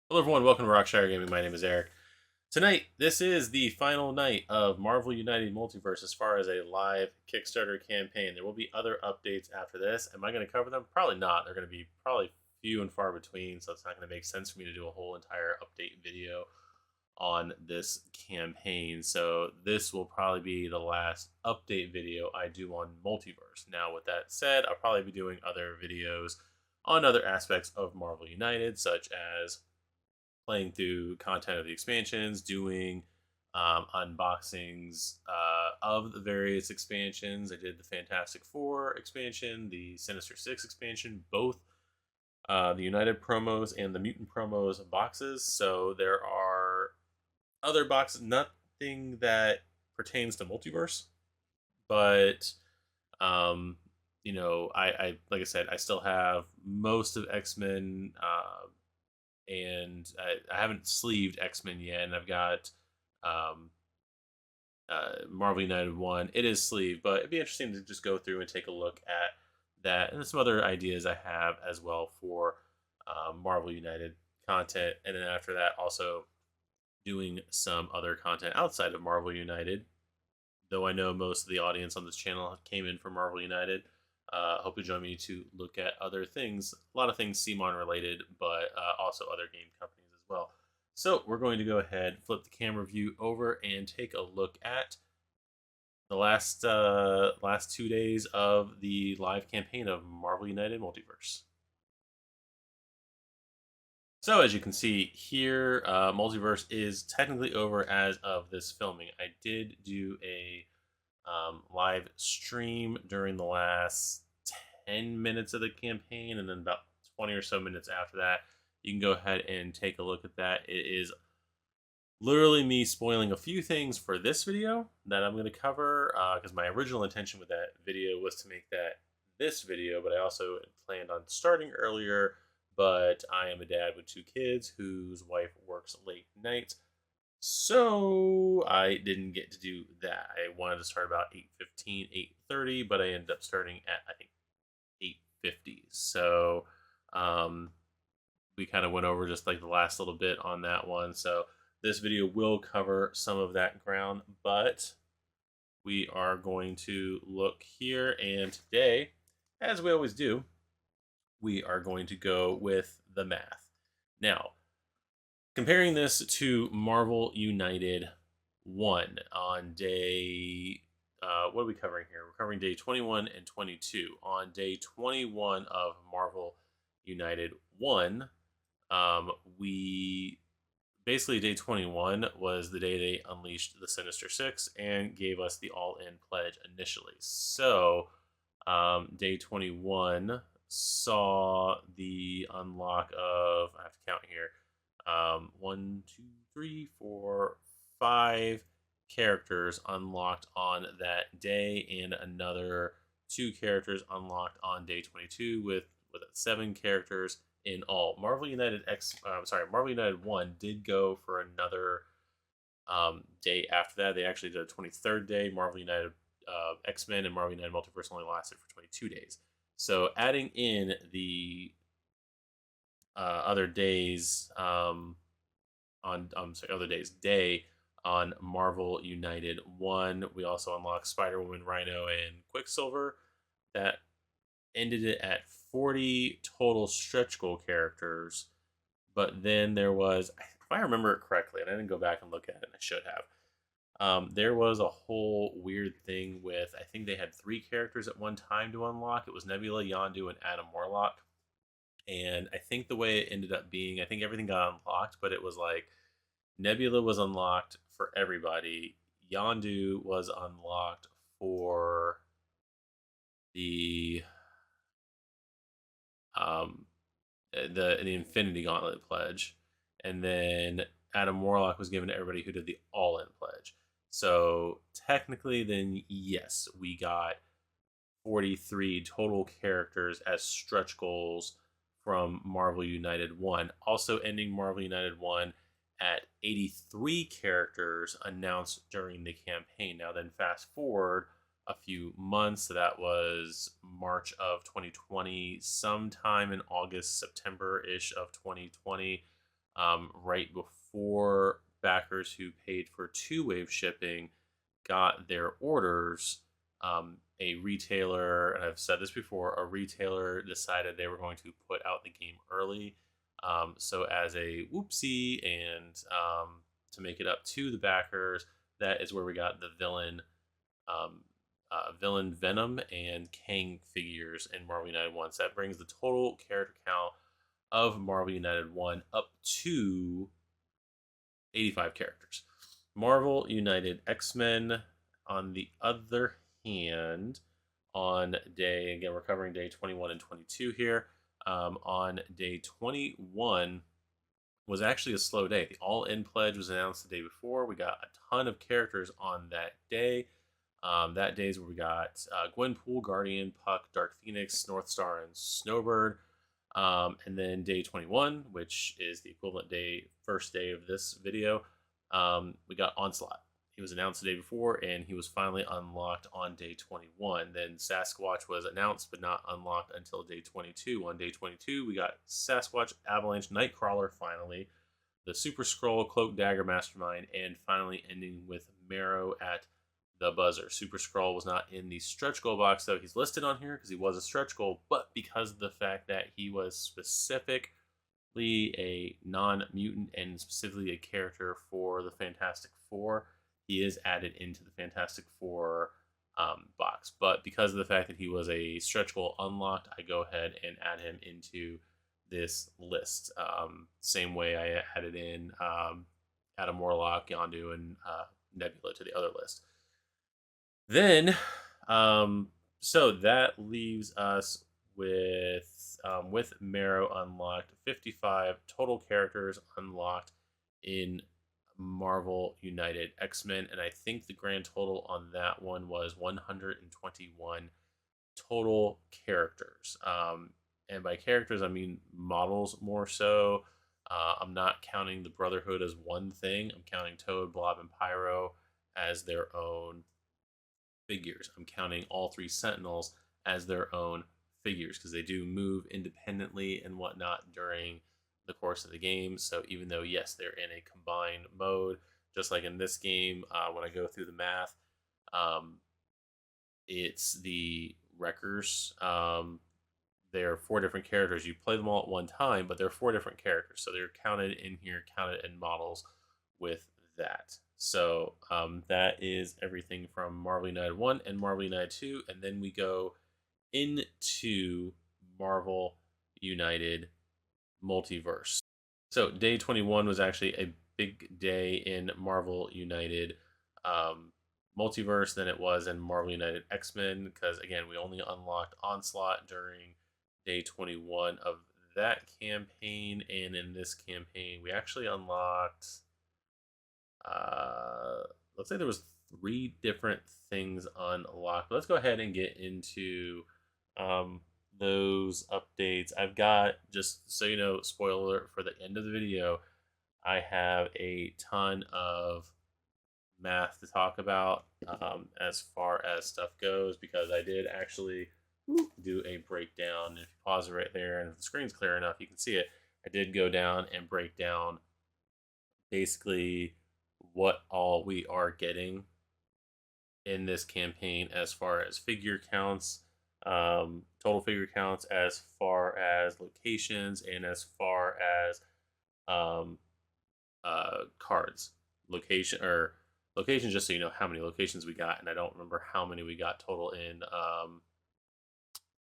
Hello, everyone. Welcome to Rockshire Gaming. My name is Eric. Tonight, this is the final night of Marvel United Multiverse as far as a live Kickstarter campaign. There will be other updates after this. Am I going to cover them? Probably not. They're going to be probably few and far between, so it's not going to make sense for me to do a whole entire update video on this campaign. So this will probably be the last update video I do on Multiverse. Now, with that said, I'll probably be doing other videos on other aspects of Marvel United, such as playing through content of the expansions, doing unboxings of the various expansions. I did the Fantastic Four expansion, the Sinister Six expansion, both the United promos and the Mutant promos boxes. So there are other boxes, nothing that pertains to multiverse, but um, I like I said, I still have most of X Men and I haven't sleeved X Men yet, and I've got um, Marvel United 1. It is sleeved, but it'd be interesting to just go through and take a look at that and some other ideas I have as well for Marvel United content, and then after that, also doing some other content outside of Marvel United. Though I know most of the audience on this channel came in from Marvel United. Hope you join me to look at other things. A lot of things CMON related, but also other game companies as well. So we're going to go ahead, flip the camera view over, and take a look at the last 2 days of the live campaign of Marvel United Multiverse. So as you can see here, Multiverse is technically over as of this filming. I did do a live stream during the last 10 minutes of the campaign, and then about 20 or so minutes after that, you can go ahead and take a look at that. It is literally me spoiling a few things for this video that I'm going to cover, because my original intention with that video was to make that this video, but I also planned on starting earlier. But I am a dad with 2 kids whose wife works late nights, so I didn't get to do that. I wanted to start about 8:15, 8:30, but I ended up starting at, I think, 8:50. So we kind of went over just like the last little bit on that one. So this video will cover some of that ground, but we are going to look here, and today, as we always do, we are going to go with the math. Now, comparing this to Marvel United 1 on day, what are we covering here? We're covering day 21 and 22. On day 21 of Marvel United 1, we basically, day 21 was the day they unleashed the Sinister Six and gave us the all in pledge initially. So, day 21 saw the unlock of, I have to count here, 5 characters unlocked on that day, and another 2 characters unlocked on day 22, with 7 characters in all. Marvel United 1 did go for another day after that. They actually did a 23rd day. Marvel United X Men and Marvel United Multiverse only lasted for 22 days. So adding in the other days other days day on Marvel United 1, we also unlocked Spider-Woman, Rhino, and Quicksilver. That ended it at 40 total stretch goal characters. But then there was, if I remember it correctly, and I didn't go back and look at it, and I should have, there was a whole weird thing with, I think they had 3 characters at one time to unlock. It was Nebula, Yondu, and Adam Warlock. And I think the way it ended up being, I think everything got unlocked, but it was like Nebula was unlocked for everybody. Yondu was unlocked for the um the Infinity Gauntlet pledge, and then Adam Warlock was given to everybody who did the All In pledge. So technically, then yes, we got 43 total characters as stretch goals from Marvel United 1. Also ending Marvel United 1 at 83 characters announced during the campaign. Now, then, fast forward a few months. So that was March of 2020, sometime in August, September ish of 2020. right before backers who paid for two-wave shipping got their orders. A retailer, and I've said this before, a retailer decided they were going to put out the game early. So as a whoopsie, and to make it up to the backers, that is where we got the um, villain Venom and Kang figures in Marvel United 1. So that brings the total character count of Marvel United 1 up to 85 characters. Marvel United X-Men, on the other hand, on day, again, we're covering day 21 and 22 here. On day 21 was actually a slow day. The All-In Pledge was announced the day before. We got a ton of characters on that day. That day is where we got Gwenpool, Guardian, Puck, Dark Phoenix, North Star, and Snowbird. And then day 21, which is the equivalent day, first day of this video, we got Onslaught. He was announced the day before, and he was finally unlocked on day 21. Then Sasquatch was announced, but not unlocked until day 22. On day 22, we got Sasquatch, Avalanche, Nightcrawler finally, the Super Skrull, Cloak, Dagger, Mastermind, and finally ending with Marrow at the buzzer. Super Skrull was not in the stretch goal box, though. He's listed on here because he was a stretch goal, but because of the fact that he was specifically a non-mutant and specifically a character for the Fantastic Four, he is added into the Fantastic Four box. But because of the fact that he was a stretch goal unlocked, I go ahead and add him into this list. Same way I added in Adam Warlock, Yondu, and Nebula to the other list. Then, so that leaves us with Marrow unlocked, 55 total characters unlocked in Marvel United X-Men, and I think the grand total on that one was 121 total characters. And by characters, I mean models more so. I'm not counting the Brotherhood as one thing. I'm counting Toad, Blob, and Pyro as their own figures. I'm counting all three Sentinels as their own figures because they do move independently and whatnot during the course of the game. So even though, yes, they're in a combined mode, just like in this game, when I go through the math, it's the Wreckers. They're four different characters. You play them all at one time, but they're four different characters. So they're counted in here, counted in models with that. So that is everything from Marvel United 1 and Marvel United 2. And then we go into Marvel United Multiverse. So day 21 was actually a big day in Marvel United Multiverse than it was in Marvel United X-Men, because again, we only unlocked Onslaught during day 21 of that campaign, and in this campaign we actually unlocked let's say there was 3 different things unlocked. But let's go ahead and get into those updates. I've got, just so you know, spoiler alert for the end of the video, I have a ton of math to talk about as far as stuff goes, because I did actually do a breakdown. If you pause it right there, and if the screen's clear enough, you can see it. I did go down and break down basically what all we are getting in this campaign as far as figure counts, total figure counts, as far as locations, and as far as cards. Locations, just so you know how many locations we got, and I don't remember how many we got total in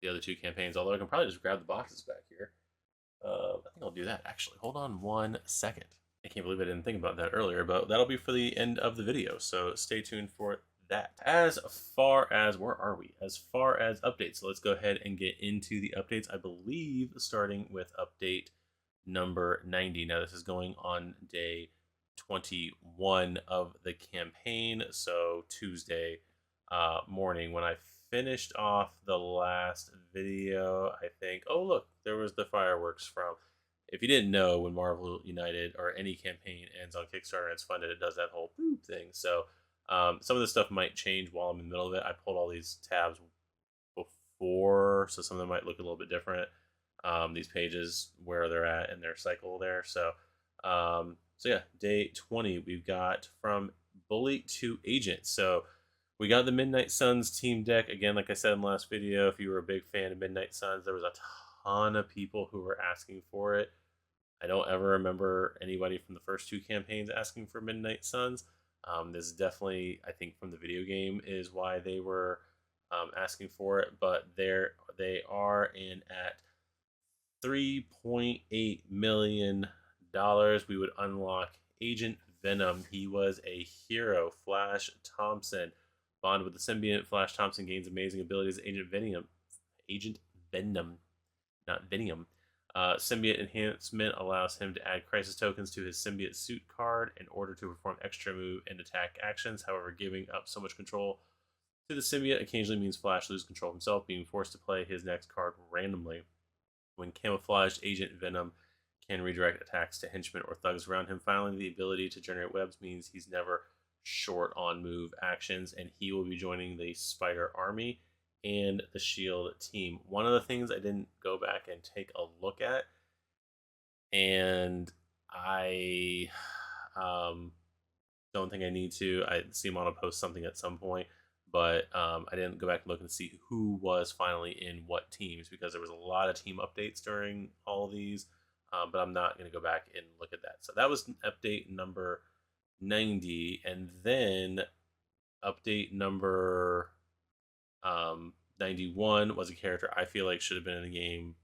the other 2 campaigns, although I can probably just grab the boxes back here. I think I'll do that, actually. Hold on 1 second. I can't believe I didn't think about that earlier, but that'll be for the end of the video, so stay tuned for that. As far as, where are we? As far as updates, so let's go ahead and get into the updates. I believe starting with update number 90. Now this is going on day 21 of the campaign, so Tuesday morning. When I finished off the last video, I think, oh look, there was the fireworks from, if you didn't know, when Marvel United or any campaign ends on Kickstarter and it's funded, it does that whole boop thing. So some of this stuff might change while I'm in the middle of it. I pulled all these tabs before, so some of them might look a little bit different. These pages, where they're at in their cycle there. So So yeah, day 20, we've got from Bully to Agent. So we got the Midnight Suns team deck. Again, like I said in the last video, if you were a big fan of Midnight Suns, there was a ton of people who were asking for it. I don't ever remember anybody from the first two campaigns asking for Midnight Suns. This is definitely, I think, from the video game is why they were asking for it. But they are in at $3.8 million. We would unlock Agent Venom. He was a hero. Flash Thompson. Bond with the symbiote. Flash Thompson gains amazing abilities. Agent Venom. Agent Venom, not Venom. Symbiote enhancement allows him to add crisis tokens to his symbiote suit card in order to perform extra move and attack actions. However, giving up so much control to the symbiote occasionally means Flash loses control himself, being forced to play his next card randomly. When camouflaged, Agent Venom can redirect attacks to henchmen or thugs around him. Finally, the ability to generate webs means he's never short on move actions, and he will be joining the Spider Army and the Shield team. One of the things I didn't go back and take a look at, and I don't think I need to. I see him on a post something at some point, but I didn't go back and look and see who was finally in what teams because there was a lot of team updates during all of these. But I'm not going to go back and look at that. So that was update number 90, and then update number 91 was a character I feel like should have been in the game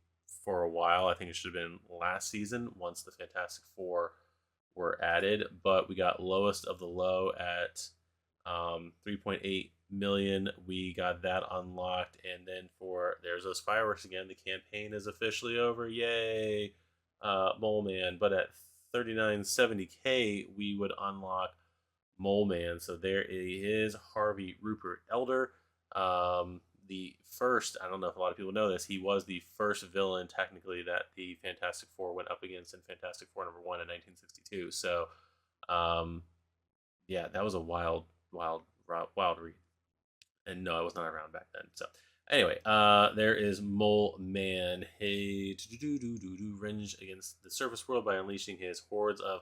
for a while. I think it should have been last season once the Fantastic Four were added, but we got lowest of the low at 3.8 million. We got that unlocked, and then for there's those fireworks again. The campaign is officially over. Yay, Mole Man! But at 3970k, we would unlock Mole Man. So there it is, Harvey Rupert Elder. The first, I don't know if a lot of people know this, he was the first villain technically that the Fantastic Four went up against in Fantastic Four #1 in 1962. So, yeah, that was a wild read. And no, I was not around back then. So, anyway, there is Mole Man. Hey, revenge against the surface world by unleashing his hordes of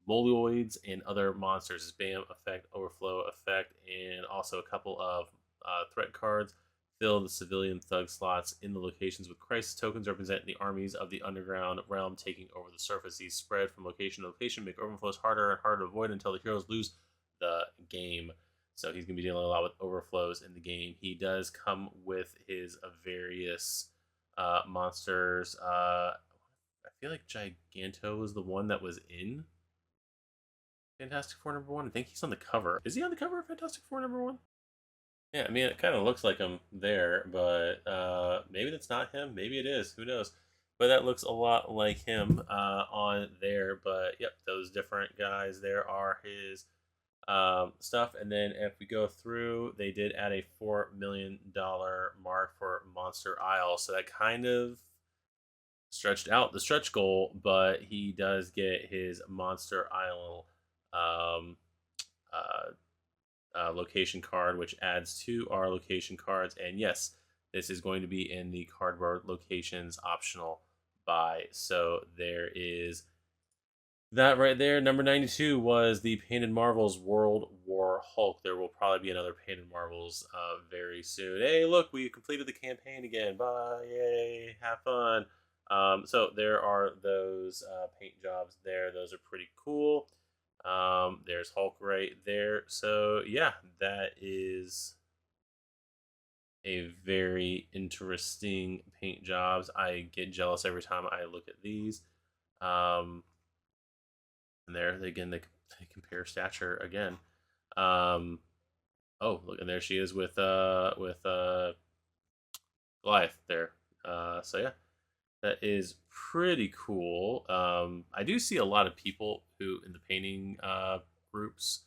moloids and other monsters. His BAM effect, overflow effect, and also a couple of threat cards fill the civilian thug slots in the locations with crisis tokens representing the armies of the underground realm taking over the surface. These spread from location to location, make overflows harder and harder to avoid until the heroes lose the game. So he's going to be dealing a lot with overflows in the game. He does come with his various monsters. I feel like Giganto was the one that was in Fantastic Four #1. I think he's on the cover. Is he on the cover of Fantastic Four #1? Yeah, I mean, it kind of looks like him there, but maybe that's not him. Maybe it is. Who knows? But that looks a lot like him on there. But yep, those different guys there are his stuff. And then if we go through, they did add a $4 million mark for Monster Isle. So that kind of stretched out the stretch goal, but he does get his Monster Isle um, uh, location card, which adds to our location cards. And yes, this is going to be in the cardboard locations optional buy. So there is that right there. Number 92 was the Painted Marvels World War Hulk. There will probably be another Painted Marvels very soon. Hey, look, we completed the campaign again. Bye, yay, have fun. So there are those paint jobs there. Those are pretty cool. There's Hulk right there. So yeah, that is a very interesting paint jobs. I get jealous every time I look at these. And there again, they compare stature again. Oh, look, and there she is with Goliath there. So yeah, that is pretty cool. I do see a lot of people who in the painting groups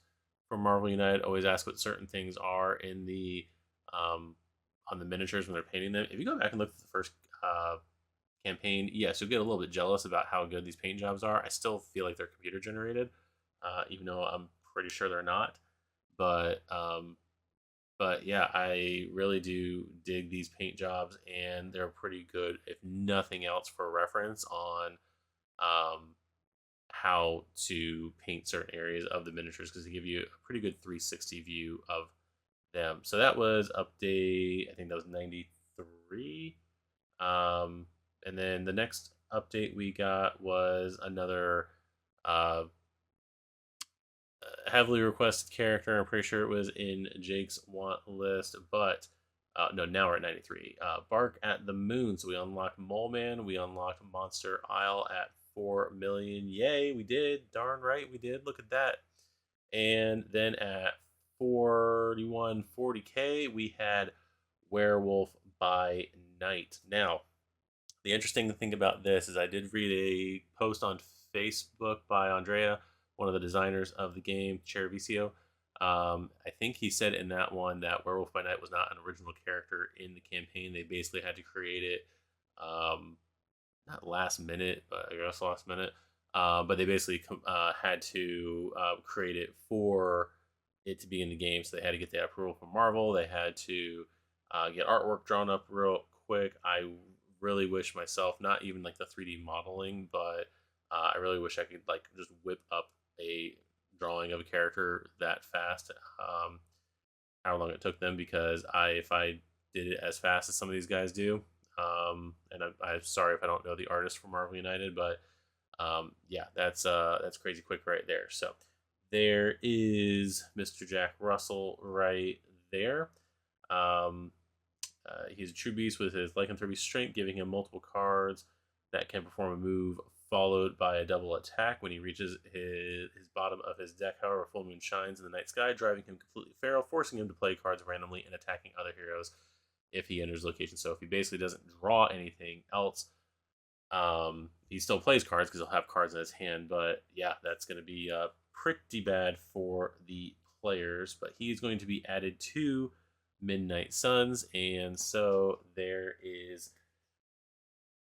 from Marvel United always ask what certain things are in the on the miniatures when they're painting them. If you go back and look at the first campaign, yes, you'll get a little bit jealous about how good these paint jobs are. I still feel like they're computer generated, even though I'm pretty sure they're not. But yeah, I really do dig these paint jobs, and they're pretty good, if nothing else, for reference on how to paint certain areas of the miniatures because they give you a pretty good 360 view of them. So that was update, I think that was 93. And then the next update we got was another uh, heavily requested character. I'm pretty sure it was in Jake's want list, but no, now we're at 93. Bark at the Moon. So we unlocked Mole Man. We unlocked Monster Isle at 4 million. Yay, we did. Darn right, we did. Look at that. And then at 40K, we had Werewolf by Night. Now, the interesting thing about this is I did read a post on Facebook by Andrea, one of the designers of the game, Chervicio. I think he said in that one that Werewolf by Night was not an original character in the campaign. They basically had to create it, um, not last minute, but I guess last minute. But they basically had to create it for it to be in the game. So they had to get the approval from Marvel. They had to get artwork drawn up real quick. I really wish myself, not even like the 3D modeling, but I really wish I could like just whip up a drawing of a character that fast. How long it took them, because if I did it as fast as some of these guys do, and I'm sorry if I don't know the artist from Marvel United, but yeah, that's crazy quick right there. So there is Mr. Jack Russell right there. Um, he's a true beast with his lycanthropy strength, giving him multiple cards that can perform a move followed by a double attack when he reaches his bottom of his deck. However, full moon shines in the night sky, driving him completely feral, forcing him to play cards randomly and attacking other heroes if he enters location. So if he basically doesn't draw anything else, he still plays cards because he'll have cards in his hand. But yeah, that's going to be pretty bad for the players. But he's going to be added to Midnight Suns, and so there is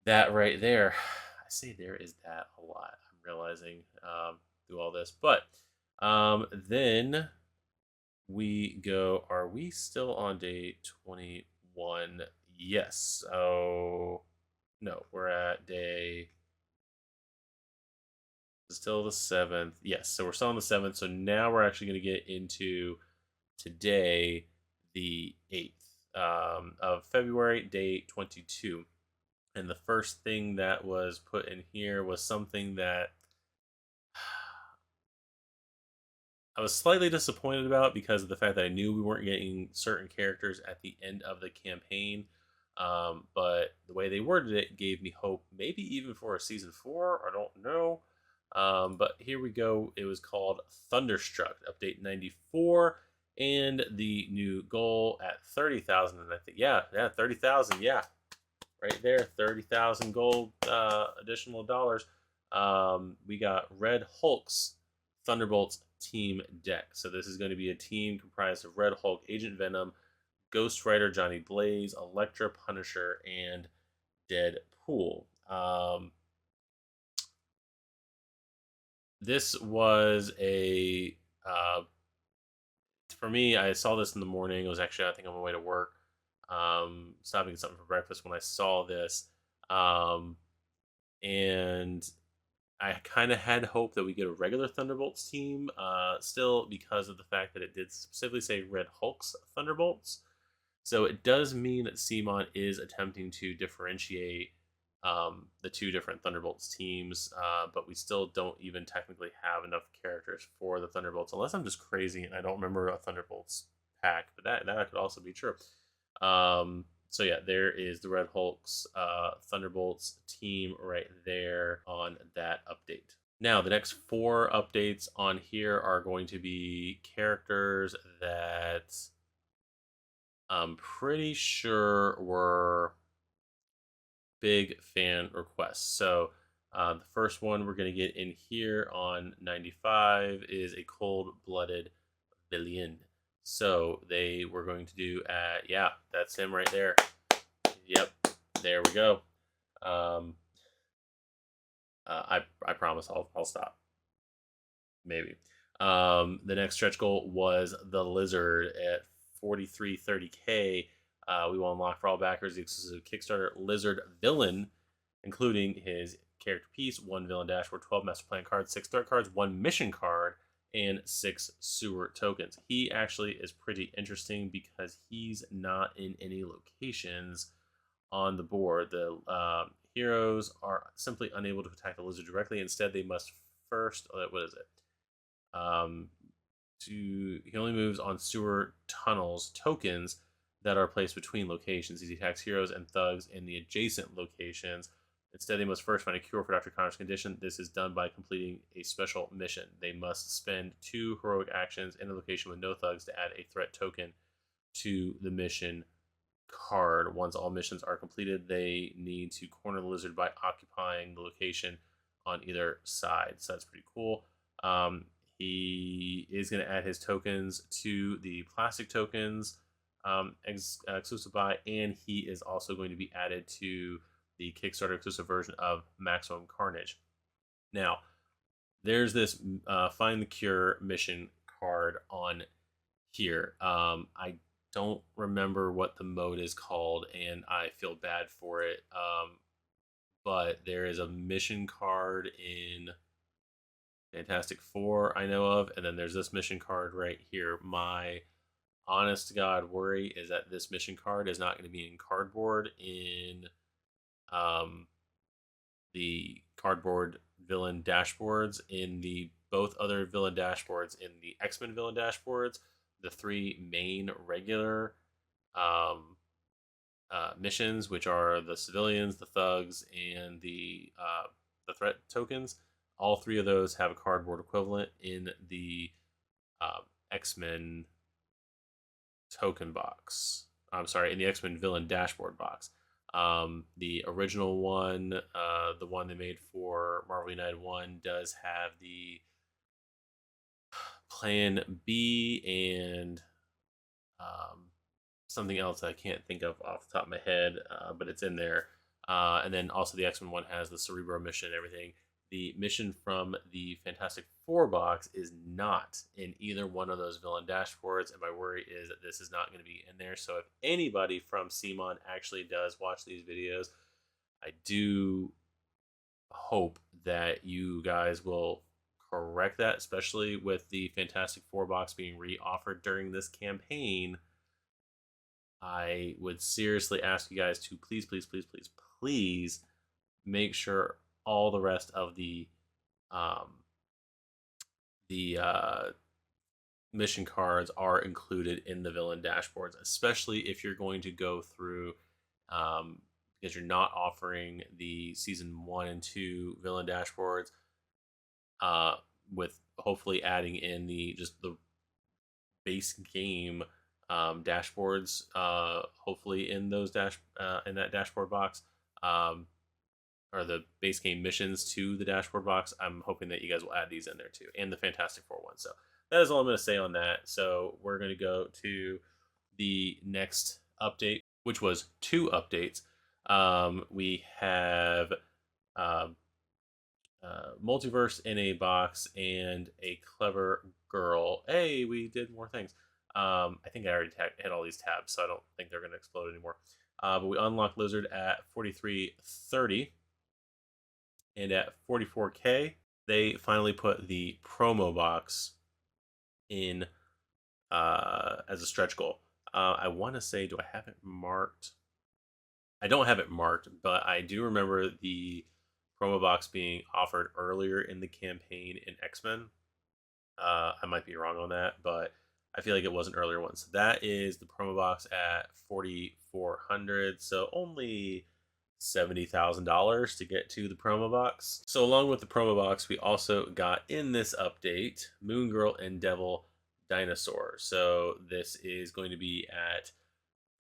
that right there. I say there is that a lot. I'm realizing through all this, but then we go. Are we still on day 21? Yes. Oh no, we're at day. Still the 7th. Yes, so we're still on the 7th. So now we're actually going to get into today, the 8th of February, day 22. And the first thing that was put in here was something that I was slightly disappointed about because of the fact that I knew we weren't getting certain characters at the end of the campaign. But the way they worded it gave me hope, maybe even for a season 4. I don't know. But here we go. It was called Thunderstruck, update 94, and the new goal at 30,000. And I think, yeah, 30,000, yeah, right there, 30,000 gold additional dollars. We got Red Hulk's Thunderbolts team deck. So this is going to be a team comprised of Red Hulk, Agent Venom, Ghost Rider, Johnny Blaze, Elektra, Punisher, and Deadpool. This was a for me. I saw this in the morning. It was actually, I think, on my way to work, stopping something for breakfast when I saw this, and I kind of had hope that we get a regular Thunderbolts team, still, because of the fact that it did specifically say Red Hulk's Thunderbolts. So it does mean that CMON is attempting to differentiate the two different Thunderbolts teams, but we still don't even technically have enough characters for the Thunderbolts, unless I'm just crazy and I don't remember a Thunderbolts pack. But that could also be true. So yeah, there is the Red Hulk's Thunderbolts team right there on that update. Now, the next 4 updates on here are going to be characters that I'm pretty sure were big fan requests. So the first one we're going to get in here on 95 is a cold-blooded villain. So they were going to do yeah, that's him right there. Yep, there we go. I promise I'll stop. Maybe. The next stretch goal was the Lizard at 4330K. We will unlock for all backers the exclusive Kickstarter Lizard villain, including his character piece, 1 villain dashboard, 12 master plan cards, 6 threat cards, 1 mission card, and 6 sewer tokens. He actually is pretty interesting because he's not in any locations on the board. The heroes are simply unable to attack the lizard directly. Instead, they must first. What is it? He only moves on sewer tunnels tokens that are placed between locations. He attacks heroes and thugs in the adjacent locations. Instead, they must first find a cure for Dr. Connor's condition. This is done by completing a special mission. They must spend 2 heroic actions in a location with no thugs to add a threat token to the mission card. Once all missions are completed, they need to corner the lizard by occupying the location on either side. So that's pretty cool. He is going to add his tokens to the plastic tokens exclusive buy, and he is also going to be added to the Kickstarter exclusive version of Maximum Carnage. Now, there's this Find the Cure mission card on here. I don't remember what the mode is called, and I feel bad for it. But there is a mission card in Fantastic Four I know of, and then there's this mission card right here. My honest to God worry is that this mission card is not going to be in cardboard in the cardboard villain dashboards. In the both other villain dashboards, in the X-Men villain dashboards, the 3 main regular missions, which are the civilians, the thugs, and the threat tokens, all 3 of those have a cardboard equivalent in the X-Men token box. I'm sorry, in the X-Men villain dashboard box. The original one, the one they made for Marvel United 1, does have the Plan B and something else I can't think of off the top of my head, but it's in there. And then also the X-Men one has the Cerebro mission and everything. The mission from the Fantastic Four box is not in either one of those villain dashboards, and my worry is that this is not going to be in there. So if anybody from CMON actually does watch these videos, I do hope that you guys will correct that, especially with the Fantastic Four box being re-offered during this campaign. I would seriously ask you guys to please make sure all the rest of the mission cards are included in the villain dashboards, especially if you're going to go through because you're not offering the season 1 and 2 villain dashboards with hopefully adding in the base game dashboards hopefully in those in that dashboard box, or the base game missions to the dashboard box. I'm hoping that you guys will add these in there too, and the Fantastic Four one. So that is all I'm going to say on that. So we're going to go to the next update, which was 2 updates. We have Multiverse in a box and a clever girl. Hey, we did more things. I think I already hit all these tabs, so I don't think they're going to explode anymore. But we unlocked Lizard at 4330, and at 44K, they finally put the promo box in as a stretch goal. I want to say, do I have it marked? I don't have it marked, but I do remember the promo box being offered earlier in the campaign in X-Men. I might be wrong on that, but I feel like it was an earlier one. So that is the promo box at 4,400. So only $70,000 to get to the promo box. So along with the promo box, we also got in this update Moon Girl and Devil Dinosaur. So this is going to be at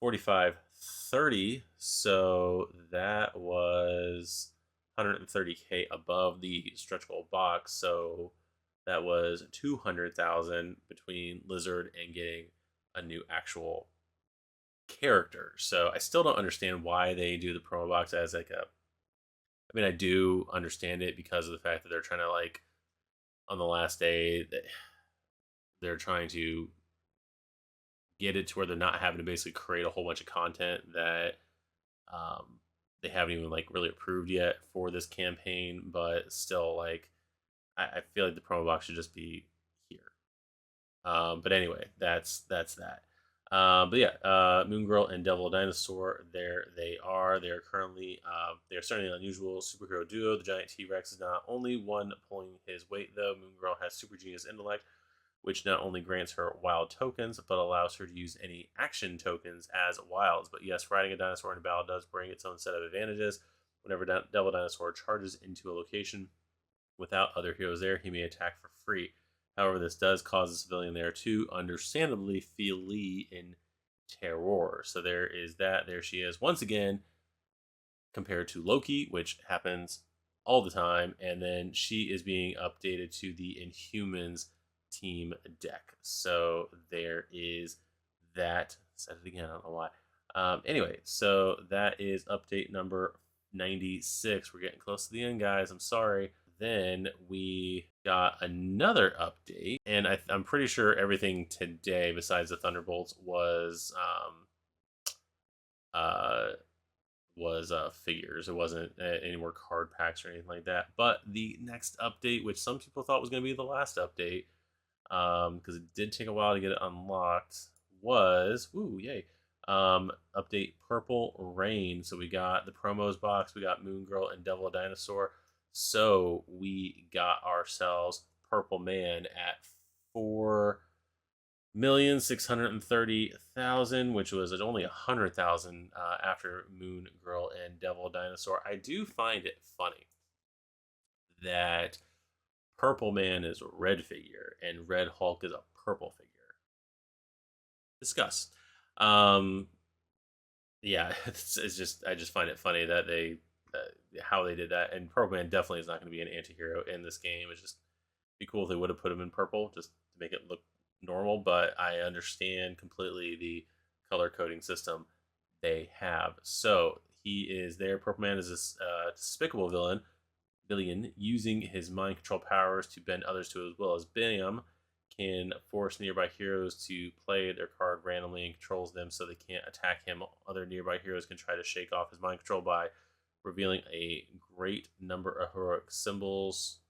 4530. So that was 130K above the stretch goal box. So that was 200,000 between Lizard and getting a new actual character. So I still don't understand why they do the promo box as like a. I mean, I do understand it because of the fact that they're trying to, like, on the last day, they're trying to get it to where they're not having to basically create a whole bunch of content that they haven't even like really approved yet for this campaign, but still, like, I feel like the promo box should just be here. But anyway, that's that. But yeah, Moon Girl and Devil Dinosaur, there they are. They're currently they're certainly an unusual superhero duo. The giant T Rex is not only one pulling his weight, though. Moon Girl has super genius intellect, which not only grants her wild tokens, but allows her to use any action tokens as wilds. But yes, riding a dinosaur in a battle does bring its own set of advantages. Whenever Devil Dinosaur charges into a location without other heroes there, he may attack for free. However, this does cause the civilian there to understandably flee in terror. So there is that. There she is once again, compared to Loki, which happens all the time. And then she is being updated to the Inhumans team deck. So there is that. Said it again, I don't know why. Anyway, so that is update number 96. We're getting close to the end, guys. I'm sorry. Then we got another update, and I'm pretty sure everything today, besides the Thunderbolts, uh, figures. It wasn't any more card packs or anything like that. But the next update, which some people thought was going to be the last update, because it did take a while to get it unlocked, was yay, update Purple Rain. So we got the promos box, we got Moon Girl and Devil Dinosaur. So we got ourselves Purple Man at 4,630,000, which was at only 100,000 after Moon Girl and Devil Dinosaur. I do find it funny that Purple Man is a red figure and Red Hulk is a purple figure. Discuss. Um, yeah, it's just, I just find it funny that how they did that. And Purple Man definitely is not going to be an anti-hero in this game. It's just be cool if they would have put him in purple just to make it look normal. But I understand completely the color coding system they have. So he is there. Purple Man is this despicable villain using his mind control powers to bend others to his will. As Bam can force nearby heroes to play their card randomly and controls them so they can't attack him. Other nearby heroes can try to shake off his mind control by revealing a great number of heroic symbols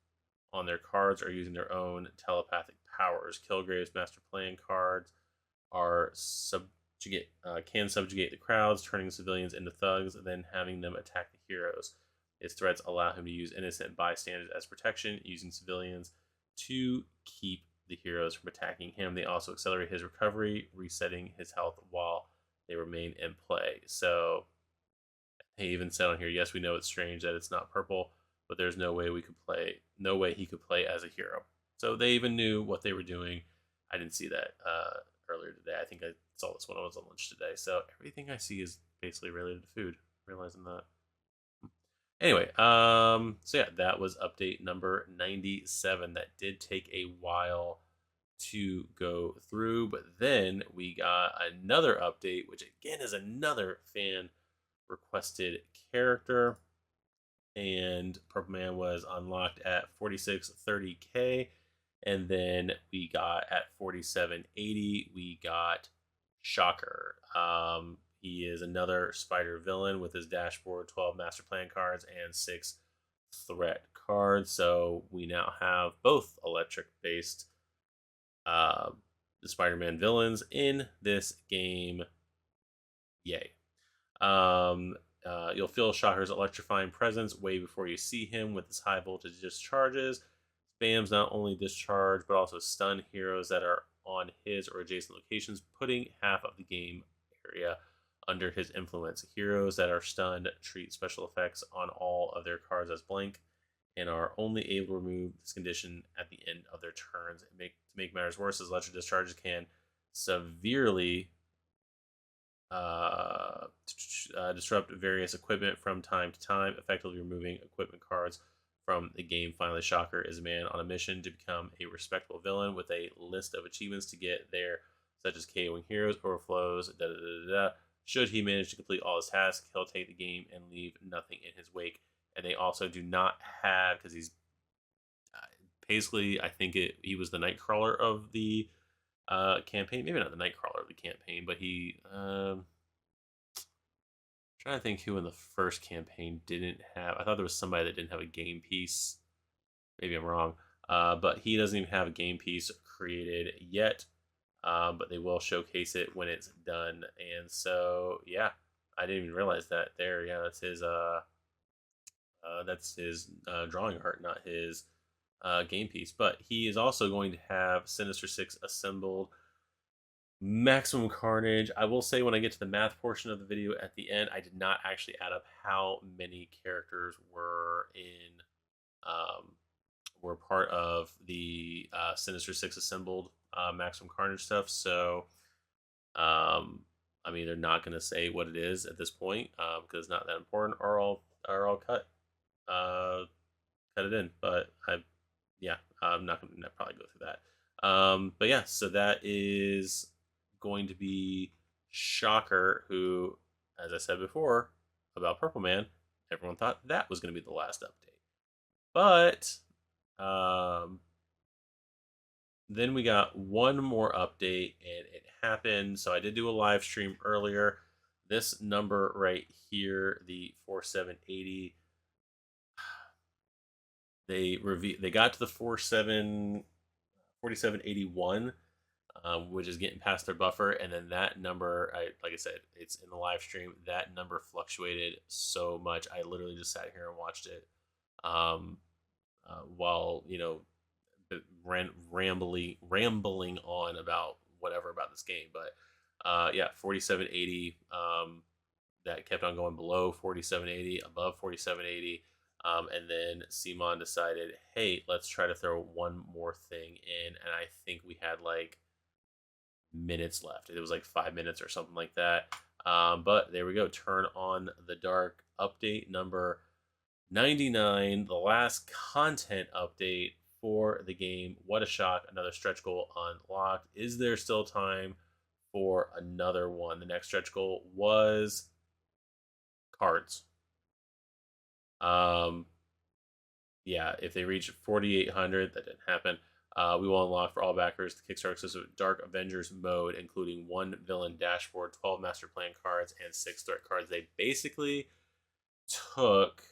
on their cards or using their own telepathic powers. Kilgrave's master plan cards are can subjugate the crowds, turning civilians into thugs, and then having them attack the heroes. His threats allow him to use innocent bystanders as protection, using civilians to keep the heroes from attacking him. They also accelerate his recovery, resetting his health while they remain in play. So they even said on here, yes, we know it's strange that it's not purple, but there's no way he could play as a hero. So they even knew what they were doing. I didn't see that earlier today. I think I saw this when I was on lunch today. So everything I see is basically related to food. Realizing that. Anyway, so yeah, that was update number 97. That did take a while to go through, but then we got another update, which again is another fan requested character, and Purple Man was unlocked at 4630K, and then we got at 4780 we got Shocker. He is another spider villain with his dashboard, 12 master plan cards and 6 threat cards. So we now have both electric based the Spider-Man villains in this game. Yay. You'll feel Shocker's electrifying presence way before you see him with his high voltage discharges. Spams not only discharge, but also stun heroes that are on his or adjacent locations, putting half of the game area under his influence. Heroes that are stunned treat special effects on all of their cards as blank and are only able to remove this condition at the end of their turns. To make matters worse, his electric discharges can severely disrupt various equipment from time to time, effectively removing equipment cards from the game. Finally, Shocker is a man on a mission to become a respectable villain with a list of achievements to get there, such as KOing heroes, overflows, da da da da. Should he manage to complete all his tasks, he'll take the game and leave nothing in his wake. And they also do not have, because he's basically, I think he was the Nightcrawler of the campaign. Maybe not the Nightcrawler of the campaign, but he. Trying trying to think who in the first campaign didn't have. I thought there was somebody that didn't have a game piece. Maybe I'm wrong. But he doesn't even have a game piece created yet. But they will showcase it when it's done. And so, yeah, I didn't even realize that. There, yeah, that's his drawing art, not his game piece. But he is also going to have Sinister Six assembled, Maximum Carnage. I will say when I get to the math portion of the video at the end, I did not actually add up how many characters um, were part of the Sinister Six assembled Maximum Carnage stuff. So, um, I mean, they're not going to say what it is at this point because it's not that important. Or I'll uh, cut it in. But yeah, I'm not going to probably go through that. But yeah, so that is going to be Shocker, who, as I said before about Purple Man, everyone thought that was going to be the last update. But um, then we got one more update, and it happened. So I did do a live stream earlier. This number right here, the 4780, they got to the 4781, which is getting past their buffer, and then that number, like I said, it's in the live stream. That number fluctuated so much. I literally just sat here and watched it, um, while rambling on about whatever about this game. But yeah, 4780. That kept on going below 4780, above 4780. And then Simon decided, hey, let's try to throw one more thing in. And I think we had like minutes left. It was like 5 minutes or something like that. But there we go. Turn on the Dark update number 99, the last content update for the game. What a shock. Another stretch goal unlocked. Is there still time for another one? The next stretch goal was cards. Um, yeah, if they reach 4,800, that didn't happen. We will unlock for all backers the Kickstarter exclusive Dark Avengers mode, including one villain dashboard, 12 master plan cards, and 6 threat cards. They basically took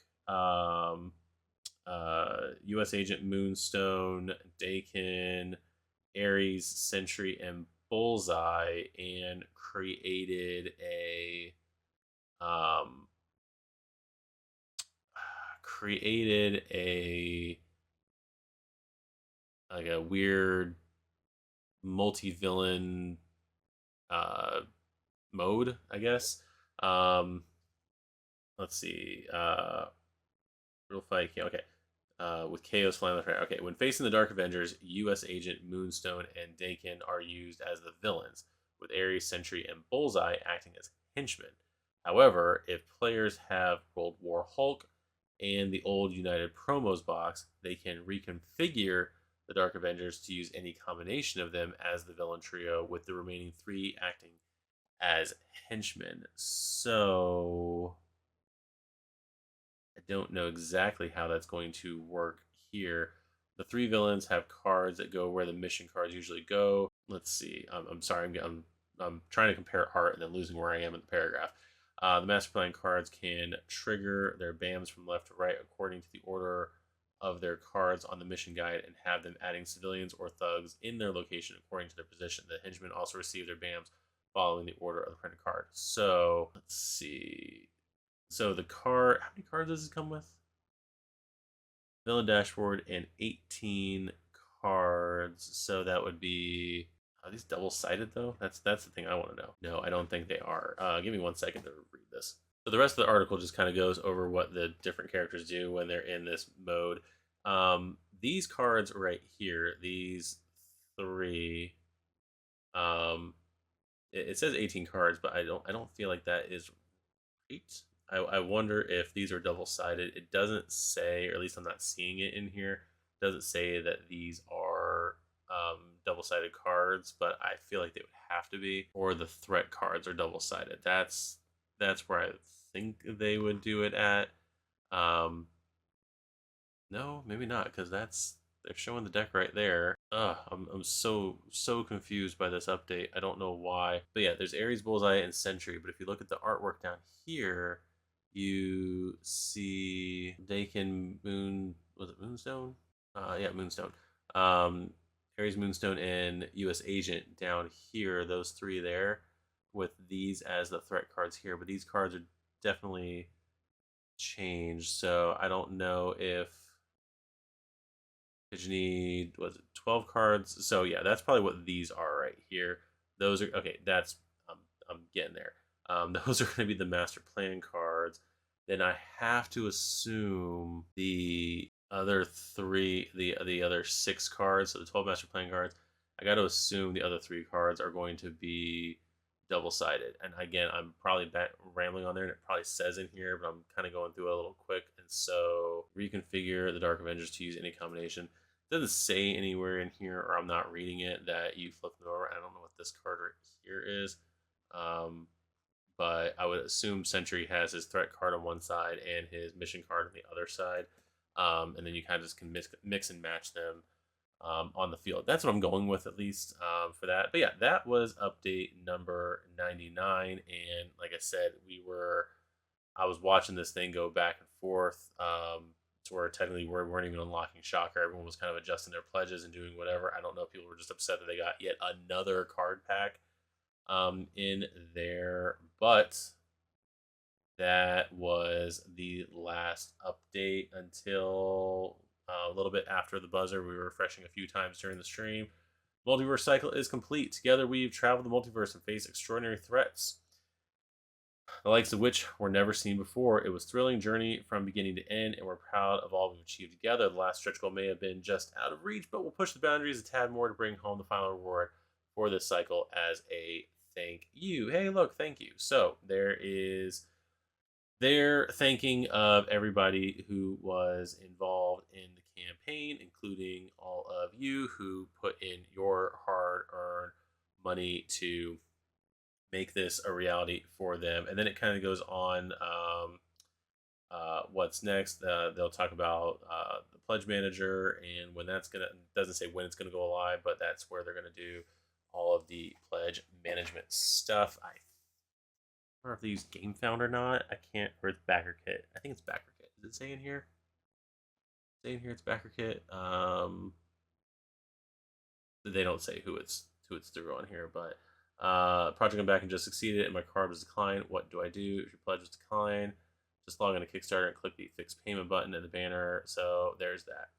U.S. Agent Moonstone, Dakin, Ares, Sentry, and Bullseye, and um, created a like a weird multi-villain uh, mode, I guess. Um, let's see. Real fight. Okay. With KO's flying left right. Okay, when facing the Dark Avengers, U.S. Agent Moonstone and Dakin are used as the villains, with Ares, Sentry, and Bullseye acting as henchmen. However, if players have World War Hulk and the old United Promos box, they can reconfigure the Dark Avengers to use any combination of them as the villain trio, with the remaining 3 acting as henchmen. So I don't know exactly how that's going to work here. The 3 villains have cards that go where the mission cards usually go. Let's see. I'm sorry. I'm trying to compare art and then losing where I am in the paragraph. The master plan cards can trigger their BAMs from left to right according to the order of their cards on the mission guide, and have them adding civilians or thugs in their location according to their position. The henchmen also receive their BAMs following the order of the printed card. So let's see. So the card, how many cards does this come with? Villain dashboard and 18 cards. So that would be, are these double-sided though? That's the thing I want to know. No, I don't think they are. Give me 1 second to read this. So the rest of the article just kind of goes over what the different characters do when they're in this mode. These cards right here, these 3, um, it says 18 cards, but I don't feel like that is right. I wonder if these are double-sided. It doesn't say, or at least I'm not seeing it in here. It doesn't say that these are double-sided cards, but I feel like they would have to be. Or the threat cards are double-sided. That's where I think they would do it at. No, maybe not, because that's They're showing the deck right there. I'm so confused by this update. I don't know why. But yeah, there's Ares, Bullseye, and Sentry. But if you look at the artwork down here, you see Dakin Moon. Was it Moonstone? Yeah, Moonstone. Um, Ares, Moonstone, and U.S. Agent down here. Those three there, with these as the threat cards here. But these cards are definitely changed. So I don't know if because you need, was it 12 cards? So yeah, that's probably what these are right here. Those are okay. That's I'm getting there. Those are going to be the master plan cards. Then I have to assume the other three, the other six cards, so the 12 master plan cards. I got to assume the other three cards are going to be double sided. And again, I'm probably rambling on there, and it probably says in here, but I'm kind of going through it a little quick. And so reconfigure the Dark Avengers to use any combination. It doesn't say anywhere in here, or I'm not reading it, that you flip them over. I don't know what this card right here is. But I would assume Sentry has his threat card on one side and his mission card on the other side. And then you kind of just can mix and match them on the field. That's what I'm going with, at least for that. But yeah, that was update number 99. And like I said, I was watching this thing go back and forth to where technically we weren't even unlocking Shocker. Everyone was kind of adjusting their pledges and doing whatever. I don't know if people were just upset that they got yet another card pack in there, but that was the last update until a little bit after the buzzer. We were refreshing a few times during the stream. Multiverse cycle is complete. Together we've traveled the multiverse and faced extraordinary threats, the likes of which were never seen before. It was a thrilling journey from beginning to end, and we're proud of all we've achieved together. The last stretch goal may have been just out of reach, but we'll push the boundaries a tad more to bring home the final reward for this cycle as a thank you. Hey, look, thank you. So they're thanking of everybody who was involved in the campaign, including all of you who put in your hard-earned money to make this a reality for them. And then it kind of goes on what's next. They'll talk about the pledge manager and when that's gonna, doesn't say when it's gonna go live, but that's where they're gonna do all of the pledge management stuff. I don't know if they use Game Found or not. I can't. Or it's Backer Kit. I think it's Backer Kit. Does it say in here? Say in here it's Backer Kit. They don't say who it's through on here, but project I'm back and just succeeded, and my card was declined. What do I do if your pledge was declined? Just log into Kickstarter and click the fixed payment button in the banner. So there's that.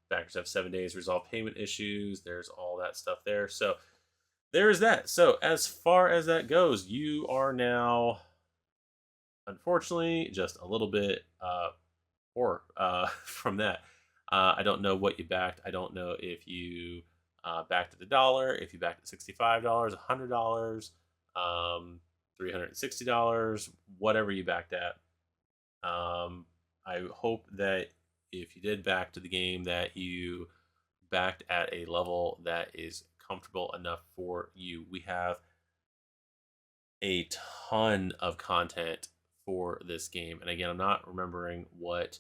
Backers have 7 days to resolve payment issues. There's all that stuff there. So there's that. So as far as that goes, you are now, unfortunately, just a little bit poor from that. I don't know what you backed. I don't know if you backed at $1, if you backed at $65, $100, $360, whatever you backed at. I hope that if you did back to the game, that you backed at a level that is comfortable enough for you. We have a ton of content for this game, and again, I'm not remembering what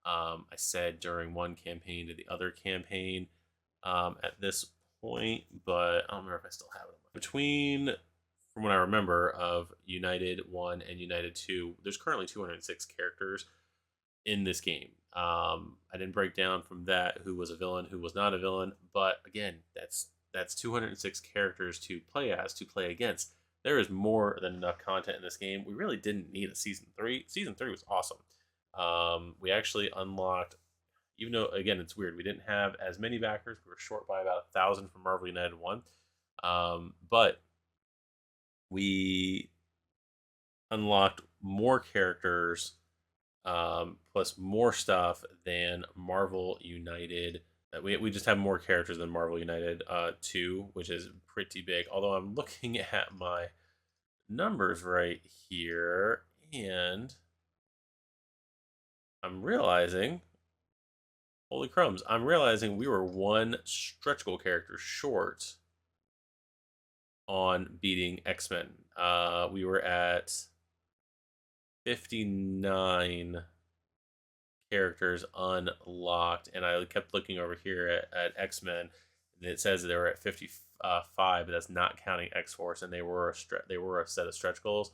I said during one campaign to the other campaign at this point, but I don't remember if I still have it. Between, from what I remember of United 1 and United 2, there's currently 206 characters in this game. I didn't break down from that who was a villain, who was not a villain, but again, that's 206 characters to play as, to play against. There is more than enough content in this game. We really didn't need a season 3. Season 3 was awesome. We actually unlocked, even though again it's weird, we didn't have as many backers. We were short by about 1,000 from Marvel United 1, but we unlocked more characters plus more stuff than Marvel United. We just have more characters than Marvel United 2, which is pretty big. Although I'm looking at my numbers right here, and I'm realizing, holy crumbs, I'm realizing we were one stretch goal character short on beating X-Men. We were at 59 characters unlocked, and I kept looking over here at X-Men, and it says they were at 55, but that's not counting X-Force, and they were a set of stretch goals.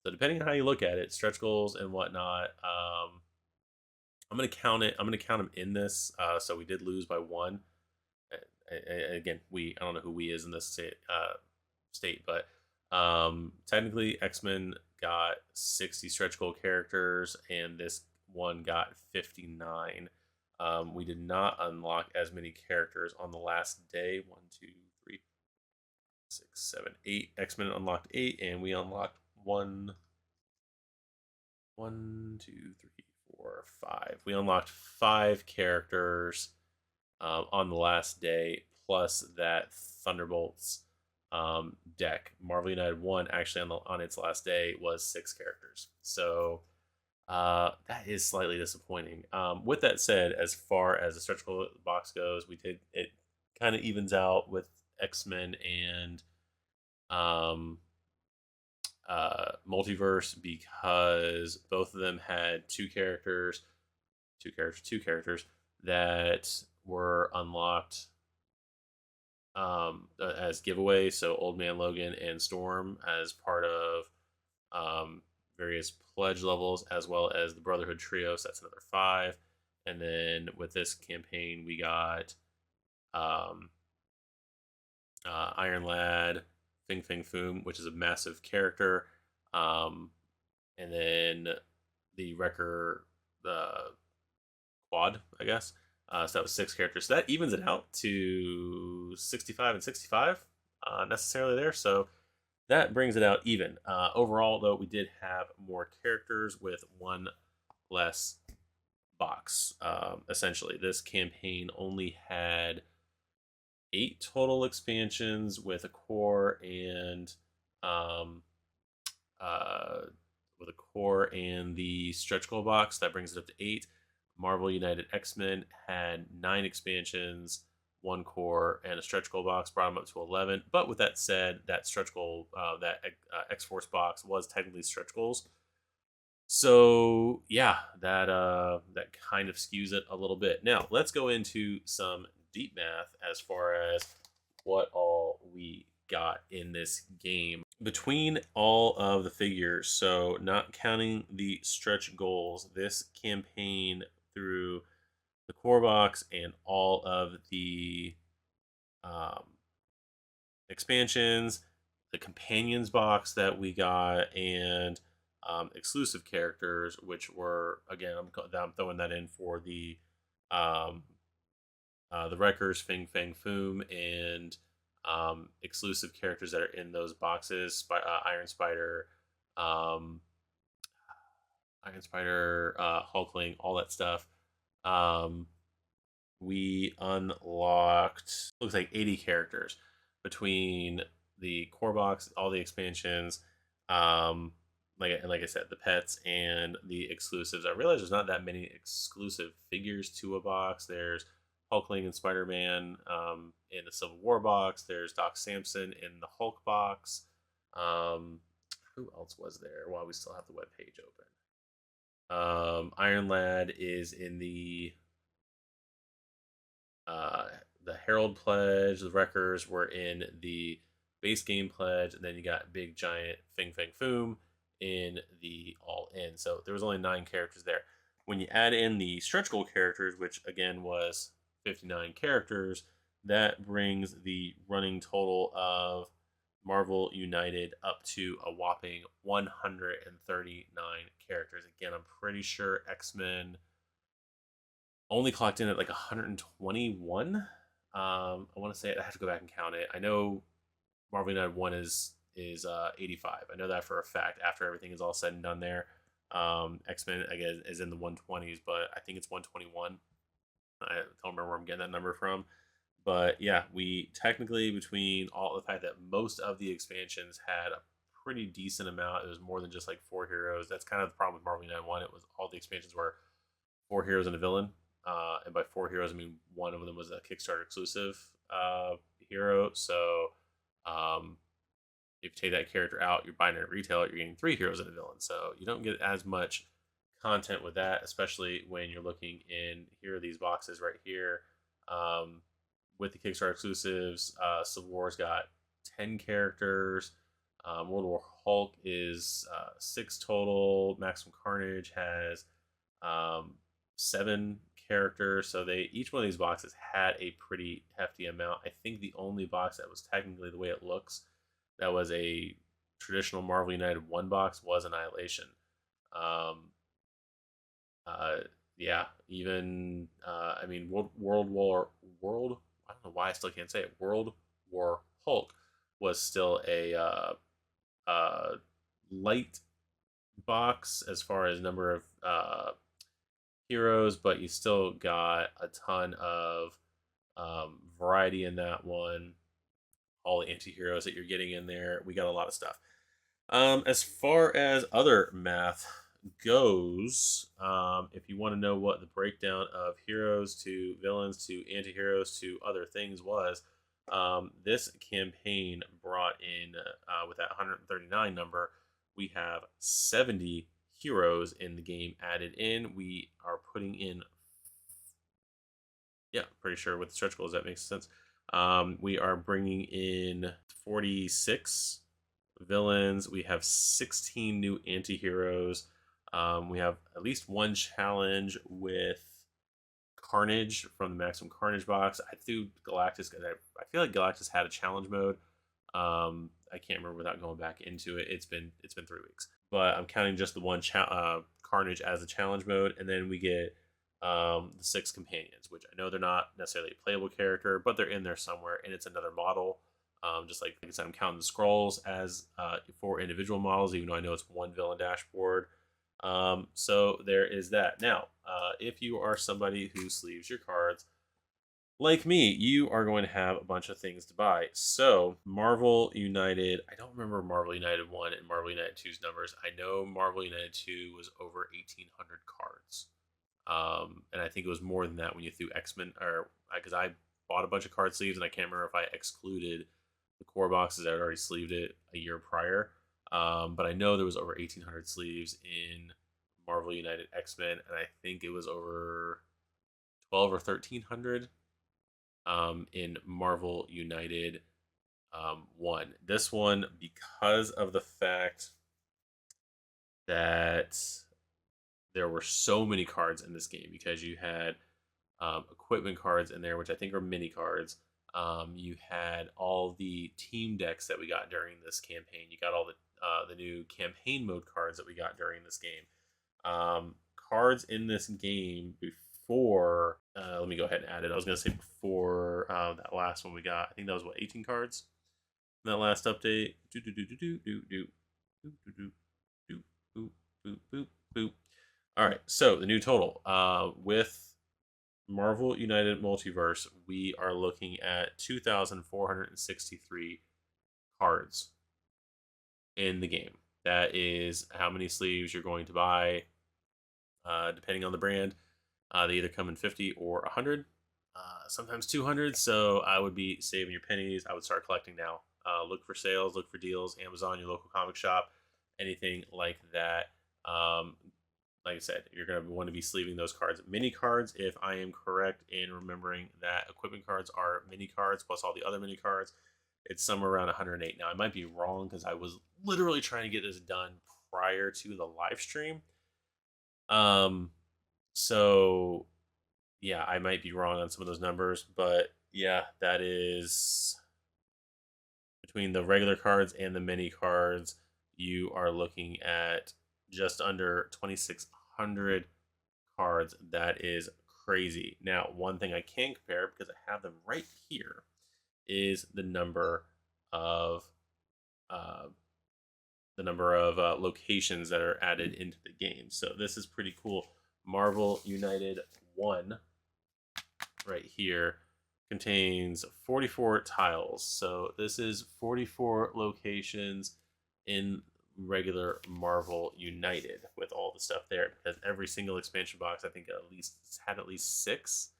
So depending on how you look at it, stretch goals and whatnot, I'm gonna count it. I'm gonna count them in this. So we did lose by one. Again, I don't know who we is in this state, but technically X Men got 60 stretch goal characters, and this one got 59. We did not unlock as many characters on the last day. 1, 2, 3, 6, 7, 8. X Men unlocked 8, and we unlocked one, two, three, 4, 5. We unlocked 5 characters on the last day, plus that Thunderbolts deck. Marvel United 1 actually on its last day was 6 characters. So that is slightly disappointing. With that said, as far as the stretch goal box goes, it kind of evens out with X-Men and um, Multiverse, because both of them had two characters that were unlocked as giveaways. So Old Man Logan and Storm as part of various pledge levels, as well as the Brotherhood Trio. So that's another 5. And then with this campaign, we got um, Iron Lad, Fing Fing Foom, which is a massive character, and then the Wrecker, the quad, I guess. So that was 6 characters. So that evens it out to 65 and 65 necessarily there. So that brings it out even. Overall, though, we did have more characters with one less box. Essentially, this campaign only had 8 total expansions with a core and um, the stretch goal box. That brings it up to 8. Marvel United X-Men had 9 expansions, 1 core, and a stretch goal box, brought them up to 11. But with that said, that stretch goal, that X-Force box was technically stretch goals. So yeah, that kind of skews it a little bit. Now let's go into some deep math as far as what all we got in this game between all of the figures. So not counting the stretch goals, this campaign through the core box and all of the um, expansions, the companions box that we got, and exclusive characters, which were, again, I'm throwing that in for um, the Wreckers, Fing Fang Foom, and exclusive characters that are in those boxes: um, Iron Spider, Hulkling, all that stuff. Um, we unlocked, looks like 80 characters between the core box, all the expansions, like I said, the pets and the exclusives. I realize there's not that many exclusive figures to a box. There's Hulkling and Spider Man in the Civil War box. There's Doc Samson in the Hulk box. Who else was there? While we still have the web page open, Iron Lad is in uh, the Herald Pledge. The Wreckers were in the base game pledge, and then you got Big Giant Fing Fang Foom in the All In. So there was only 9 characters there. When you add in the stretch goal characters, which again was 59 characters, that brings the running total of Marvel United up to a whopping 139 characters. Again, I'm pretty sure X-Men only clocked in at like 121. I want to say, I have to go back and count it. I know Marvel United 1 is 85. I know that for a fact after everything is all said and done there. X-Men, I guess, is in the 120s, but I think it's 121. I don't remember where I'm getting that number from. But yeah, we technically, between all the fact that most of the expansions had a pretty decent amount, it was more than just like 4 heroes. That's kind of the problem with Marvel United 1. It was all the expansions were 4 heroes and a villain. And by 4 heroes, I mean one of them was a Kickstarter exclusive hero. So if you take that character out, you're buying it at retail, you're getting 3 heroes and a villain. So you don't get as much content with that, especially when you're looking in here are these boxes right here. Um, with the Kickstarter exclusives, Civil War's got 10 characters. World War Hulk is 6 total. Maximum Carnage has um, 7 characters. So they each one of these boxes had a pretty hefty amount. I think the only box that was technically the way it looks that was a traditional Marvel United 1 box was Annihilation. Um, uh, yeah, even I mean World. I don't know why I still can't say it. World War Hulk was still a uh, light box as far as number of heroes, but you still got a ton of variety in that one. All the anti-heroes that you're getting in there, we got a lot of stuff. As far as other math goes, if you want to know what the breakdown of heroes to villains to anti-heroes to other things was, this campaign brought in, with that 139 number, we have 70 heroes in the game added in. We are putting in, yeah, pretty sure with the stretch goals that makes sense. We are bringing in 46 villains. We have 16 new anti-heroes. We have at least one challenge with Carnage from the Maximum Carnage box. I threw Galactus because I feel like Galactus had a challenge mode. I can't remember without going back into it. It's been 3 weeks, but I'm counting just the one Carnage as a challenge mode, and then we get the 6 companions, which I know they're not necessarily a playable character, but they're in there somewhere, and it's another model. Just like I said, I'm counting the scrolls as 4 individual models, even though I know it's one villain dashboard. So there is that. Now, if you are somebody who sleeves your cards, like me, you are going to have a bunch of things to buy. So Marvel United, I don't remember Marvel United 1 and Marvel United 2's numbers. I know Marvel United 2 was over 1,800 cards. And I think it was more than that when you threw X-Men, or because I bought a bunch of card sleeves and I can't remember if I excluded the core boxes that had already sleeved it a year prior. But I know there was over 1,800 sleeves in Marvel United X-Men, and I think it was over 12 or 1,300 in Marvel United 1. This one, because of the fact that there were so many cards in this game, because you had equipment cards in there, which I think are mini cards. You had all the team decks that we got during this campaign. You got all the new campaign mode cards that we got during this game. Cards in this game before. Let me go ahead and add it. I was going to say before that last one we got. I think that was what, 18 cards in that last update. Do do do do do do do do do do boop boop boop boop. All right, so the new total with Marvel United Multiverse, we are looking at 2,463 cards in the game. That is how many sleeves you're going to buy, depending on the brand. They either come in 50 or 100, sometimes 200. So I would be saving your pennies. I would start collecting now. Look for sales, look for deals, Amazon, your local comic shop, anything like that. Like I said, you're going to want to be sleeving those cards. Mini cards, if I am correct in remembering that equipment cards are mini cards plus all the other mini cards, it's somewhere around 108. Now, I might be wrong because I was literally trying to get this done prior to the live stream. So yeah, I might be wrong on some of those numbers, but yeah, that is between the regular cards and the mini cards, you are looking at just under 2,600 cards. That is crazy. Now, one thing I can compare, because I have them right here, is the number of locations that are added into the game. So this is pretty cool. Marvel United 1 right here contains 44 tiles. So this is 44 locations in regular Marvel United with all the stuff there, because every single expansion box I think had at least 6.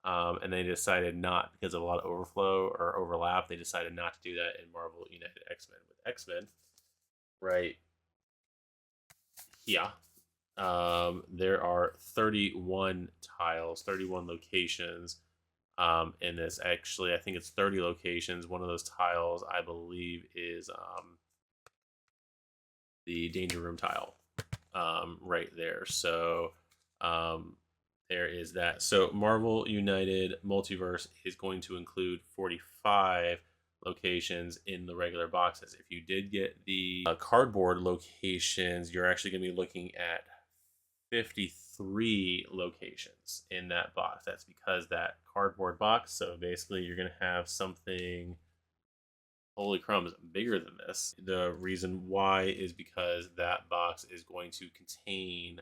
And they decided not, because of a lot of overflow or overlap, they decided not to do that in Marvel United X-Men. With X-Men, right? Yeah. There are 31 tiles, 31 locations in this. Actually, I think it's 30 locations. One of those tiles, I believe, is the danger room tile right there. So um, there is that. So Marvel United Multiverse is going to include 45 locations in the regular boxes. If you did get the cardboard locations, you're actually going to be looking at 53 locations in that box. That's because that cardboard box. So basically, you're going to have something, holy crumbs, bigger than this. The reason why is because that box is going to contain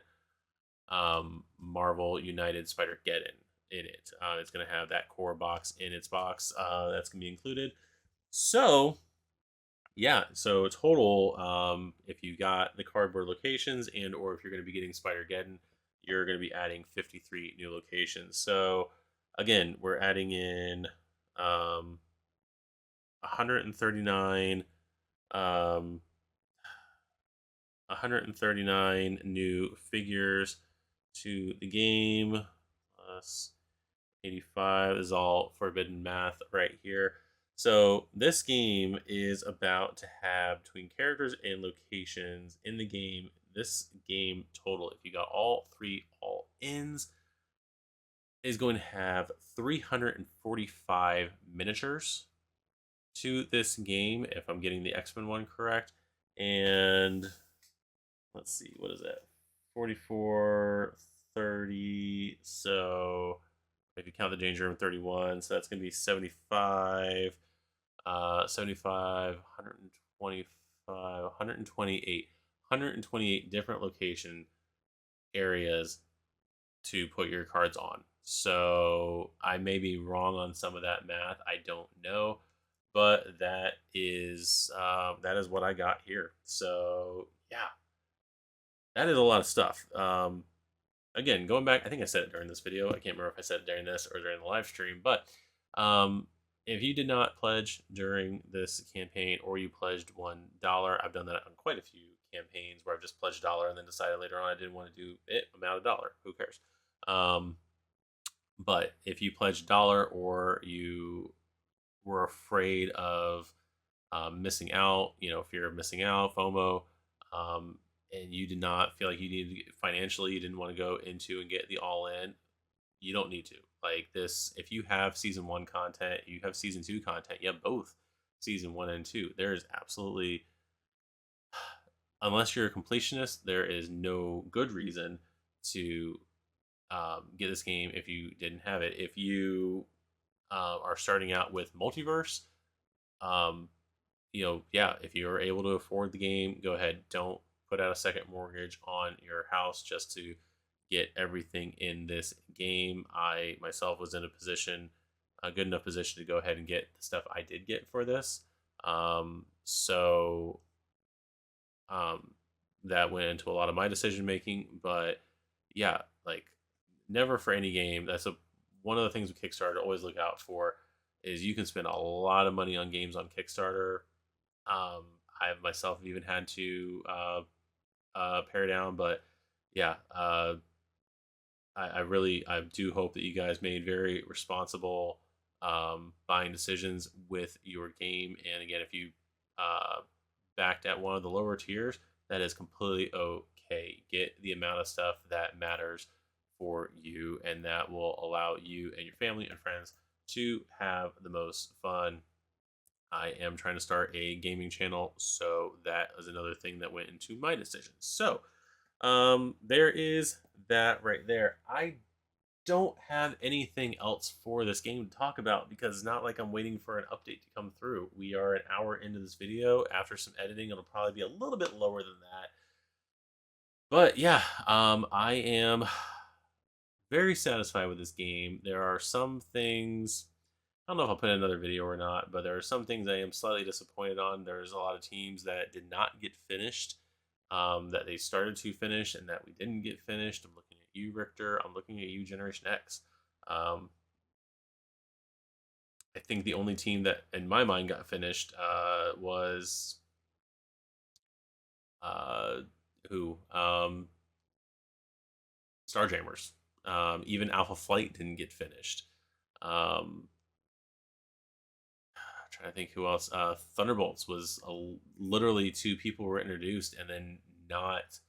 Marvel United Spider Geddon in it. It's going to have that core box in its box. That's going to be included. So yeah, so total, if you got the cardboard locations and or if you're going to be getting Spider Geddon, you're going to be adding 53 new locations. So again, we're adding in 139 um, 139 new figures to the game. Plus 85 is all forbidden math right here. So this game is about to have, between characters and locations in the game, this game total, if you got all three all ins, is going to have 345 miniatures to this game, if I'm getting the X-Men one correct. And let's see, what is that? 44, 30. So if you count the danger room, 31. So that's going to be 75, 75, 125, 128. 128 different location areas to put your cards on. So I may be wrong on some of that math. I don't know, but that is what I got here. So yeah, that is a lot of stuff. Again, going back, I think I said it during this video. I can't remember if I said it during this or during the live stream, but um, if you did not pledge during this campaign or you pledged $1, I've done that on quite a few campaigns where I've just pledged $1 and then decided later on I didn't want to do it. I'm out $1. Who cares? But if you pledged $1 or you were afraid of missing out, fear of missing out, FOMO, and you did not feel like you needed to, financially, you didn't want to go into and get the all in, you don't need to. Like this, if you have season one content, you have season two content, you have both season one and two. There is absolutely, unless you're a completionist, there is no good reason to get this game if you didn't have it. If you are starting out with Multiverse, um, yeah, if you're able to afford the game, go ahead. Don't put out a second mortgage on your house just to get everything in this game. I myself was in a good enough position to go ahead and get the stuff I did get for this. So that went into a lot of my decision making. But yeah, like never for any game. One of the things with Kickstarter to always look out for is you can spend a lot of money on games on Kickstarter. I myself have even had to pare down, but yeah, I do hope that you guys made very responsible buying decisions with your game. And again, if you uh, backed at one of the lower tiers, that is completely okay. Get the amount of stuff that matters for you, and that will allow you and your family and friends to have the most fun. I am trying to start a gaming channel, so that is another thing that went into my decision. So, there is that right there. I don't have anything else for this game to talk about because it's not like I'm waiting for an update to come through. We are an hour into this video. After some editing, it'll probably be a little bit lower than that. But yeah, I am very satisfied with this game. There are some things, I don't know if I'll put in another video or not, but there are some things I am slightly disappointed on. There's a lot of teams that did not get finished, that they started to finish and that we didn't get finished. I'm looking at you, Richter. I'm looking at you, Generation X. I think the only team that, in my mind, got finished was who? Starjammers. Even Alpha Flight didn't get finished. Um, I'm trying to think who else. Thunderbolts was literally two people were introduced, and then not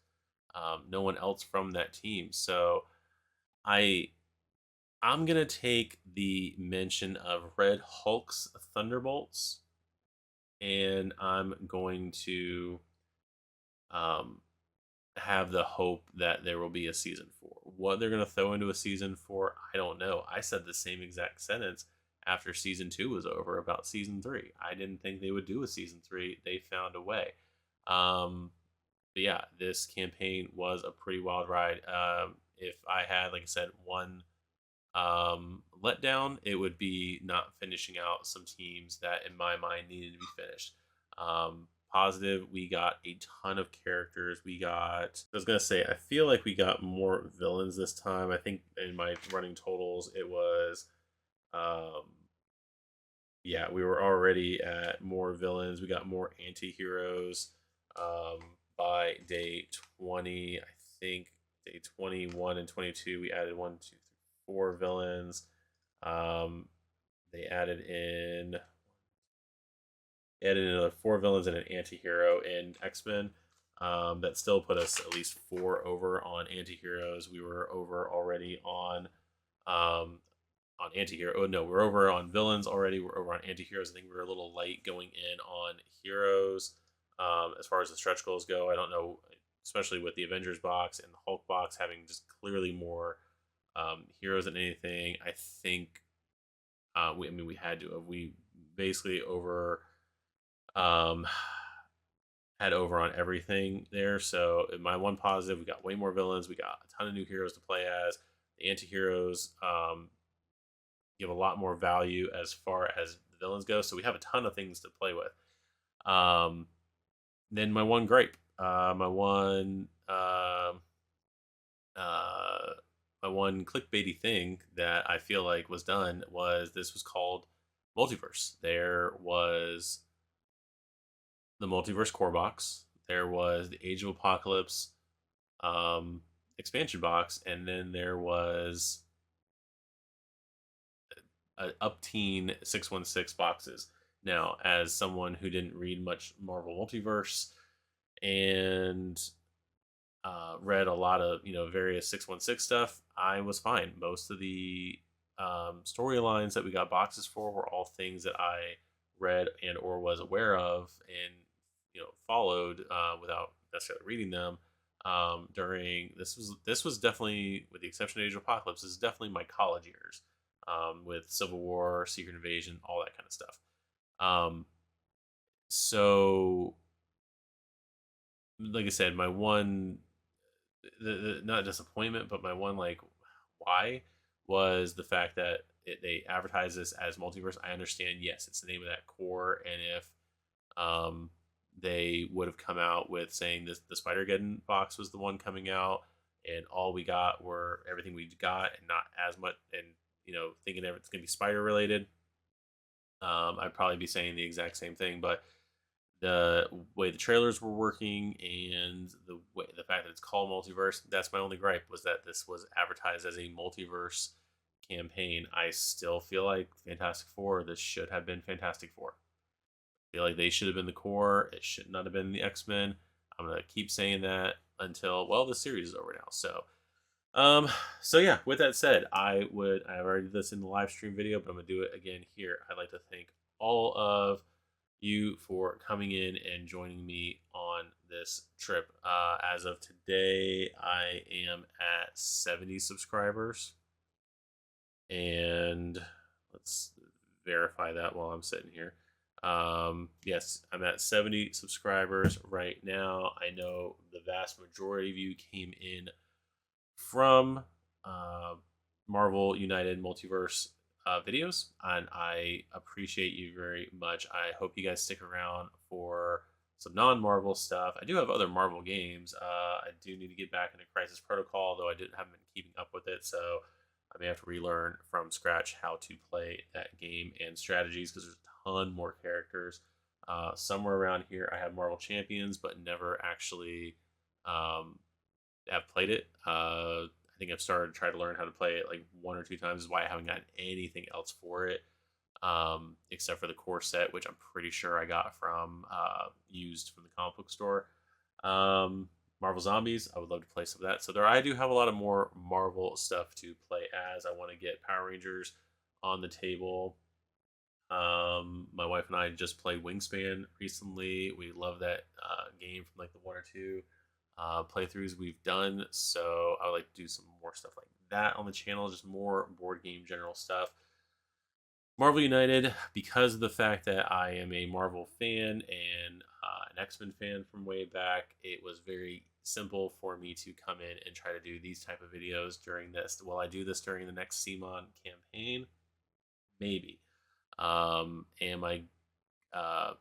no one else from that team. So I I'm gonna take the mention of Red Hulk's Thunderbolts, and I'm going to um, have the hope that there will be a season four. What they're gonna throw into a season four, I don't know. I said the same exact sentence after season two was over about season three. I didn't think they would do a season three. They found a way. Um, but yeah, this campaign was a pretty wild ride. If I had, like I said, one letdown, it would be not finishing out some teams that, in my mind, needed to be finished. Positive, we got a ton of characters. I was gonna say, I feel like we got more villains this time. I think in my running totals, it was, um, yeah, we were already at more villains. We got more anti-heroes by day 20. I think day 21 and 22, we added one, two, three, four villains. Um, they added in another four villains and an anti-hero in X-Men. That still put us at least four over on anti-heroes. We were over already um, on anti-hero. Oh no, we're over on villains already. We're over on anti-heroes. I think we were a little light going in on heroes. As far as the stretch goals go, I don't know, especially with the Avengers box and the Hulk box having just clearly more heroes than anything. I think I mean, we had to. We basically um, had over on everything there. So in my one positive, we got way more villains. We got a ton of new heroes to play as. The anti-heroes give a lot more value as far as the villains go. So we have a ton of things to play with. Um, then my one gripe, uh, my one clickbaity thing that I feel like was done was this was called Multiverse. There was the Multiverse core box. There was the Age of Apocalypse um, expansion box, and then there was up teen 616 boxes. Now, as someone who didn't read much Marvel Multiverse and read a lot of various 616 stuff, I was fine. Most of the storylines that we got boxes for were all things that I read and or was aware of and followed without necessarily reading them. During this was definitely, with the exception of Age of Apocalypse, this is definitely my college years, with Civil War, Secret Invasion, all that kind of stuff. Um, so, like I said, my one not disappointment, but my one like why was the fact that they advertise this as multiverse. I understand, yes, it's the name of that core, and if um, they would have come out with saying this, the Spider-Geddon box was the one coming out, and all we got were everything we got, and not as much, and thinking it's gonna be spider related, I'd probably be saying the exact same thing, but the way the trailers were working and the fact that it's called multiverse, that's my only gripe, was that this was advertised as a multiverse campaign. I still feel like Fantastic Four, this should have been Fantastic Four. I feel like they should have been the core. It should not have been the X-Men. I'm gonna keep saying that until, well, the series is over now. Um so yeah, with that said, I've already did this in the live stream video, but I'm gonna do it again here. I'd like to thank all of you for coming in and joining me on this trip. As of today, I am at 70 subscribers, and let's verify that while I'm sitting here. Yes, I'm at 70 subscribers right now. I know the vast majority of you came in from uh, Marvel United Multiverse videos, and I appreciate you very much. I hope you guys stick around for some non-Marvel stuff. I do have other Marvel games. I do need to get back into Crisis Protocol, though I haven't been keeping up with it, so I may have to relearn from scratch how to play that game and strategies, because there's a ton more characters. Somewhere around here, I have Marvel Champions, but never actually um, have played it. I think I've started to try to learn how to play it like 1 or 2 times. Is why I haven't gotten anything else for it, except for the core set, which I'm pretty sure I got from used from the comic book store. Um, Marvel Zombies, I would love to play some of that. So there, I do have a lot of more Marvel stuff to play as. I want to get Power Rangers on the table. My wife and I just played Wingspan recently. We love that game from like the 1 or 2 playthroughs we've done. So I would like to do some more stuff like that on the channel, just more board game general stuff. Marvel United, because of the fact that I am a Marvel fan and an X-Men fan from way back, it was very simple for me to come in and try to do these type of videos during this. Will I do this during the next CMON campaign? Maybe. Am I? Uh,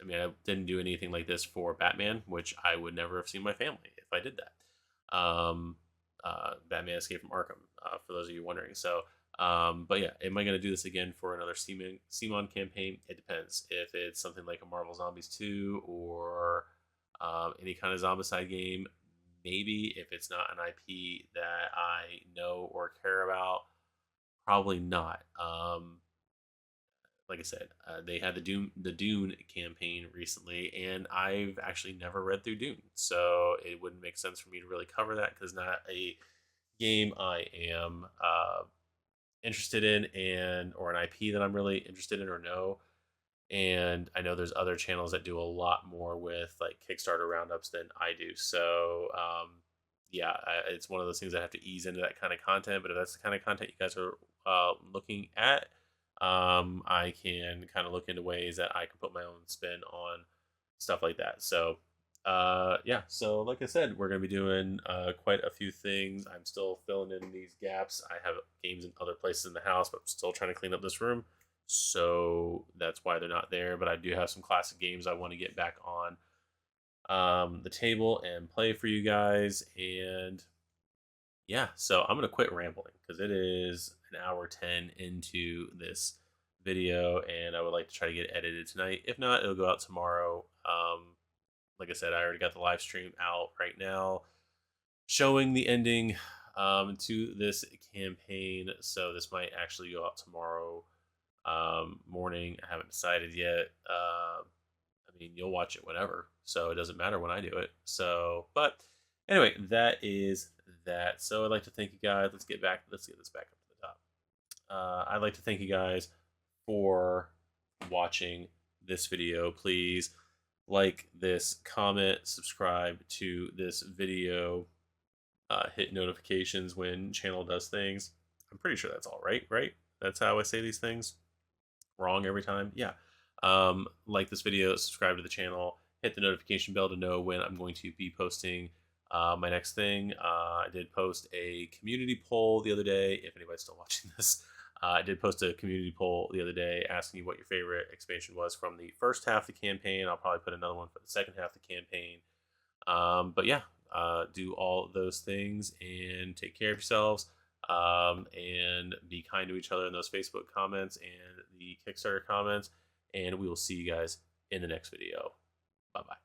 I mean, I didn't do anything like this for Batman, which I would never have seen my family if I did that. Batman Escape from Arkham, for those of you wondering. So, but yeah, am I going to do this again for another CMON campaign? It depends. If it's something like a Marvel Zombies 2 or any kind of Zombicide game, maybe. If it's not an IP that I know or care about, probably not. Like I said, they had the Dune campaign recently, and I've actually never read through Dune, so it wouldn't make sense for me to really cover that because not a game I am interested in, and or an IP that I'm really interested in or know. And I know there's other channels that do a lot more with like Kickstarter roundups than I do. So yeah, it's one of those things I have to ease into that kind of content. But if that's the kind of content you guys are looking at, I can kind of look into ways that I can put my own spin on stuff like that. So yeah, so like I said, we're going to be doing quite a few things. I'm still filling in these gaps. I have games in other places in the house, but I'm still trying to clean up this room. So that's why they're not there. But I do have some classic games I want to get back on the table and play for you guys. And yeah, so I'm going to quit rambling because it is an hour 10 into this video, and I would like to try to get it edited tonight. If not, it'll go out tomorrow. Like I said, I already got the live stream out right now showing the ending to this campaign. So this might actually go out tomorrow morning. I haven't decided yet. I mean, you'll watch it whenever, so it doesn't matter when I do it. So, but anyway, that is that. So I'd like to thank you guys. Let's get back. Let's get this back up to the top. I'd like to thank you guys for watching this video. Please like this, comment, subscribe to this video, hit notifications when channel does things. I'm pretty sure that's all right, right? That's how I say these things. Wrong every time. Yeah. Like this video, subscribe to the channel, hit the notification bell to know when I'm going to be posting my next thing. I did post a community poll the other day. If anybody's still watching this, I did post a community poll the other day asking you what your favorite expansion was from the first half of the campaign. I'll probably put another one for the second half of the campaign. But yeah, do all those things and take care of yourselves, and be kind to each other in those Facebook comments and the Kickstarter comments. And we will see you guys in the next video. Bye bye.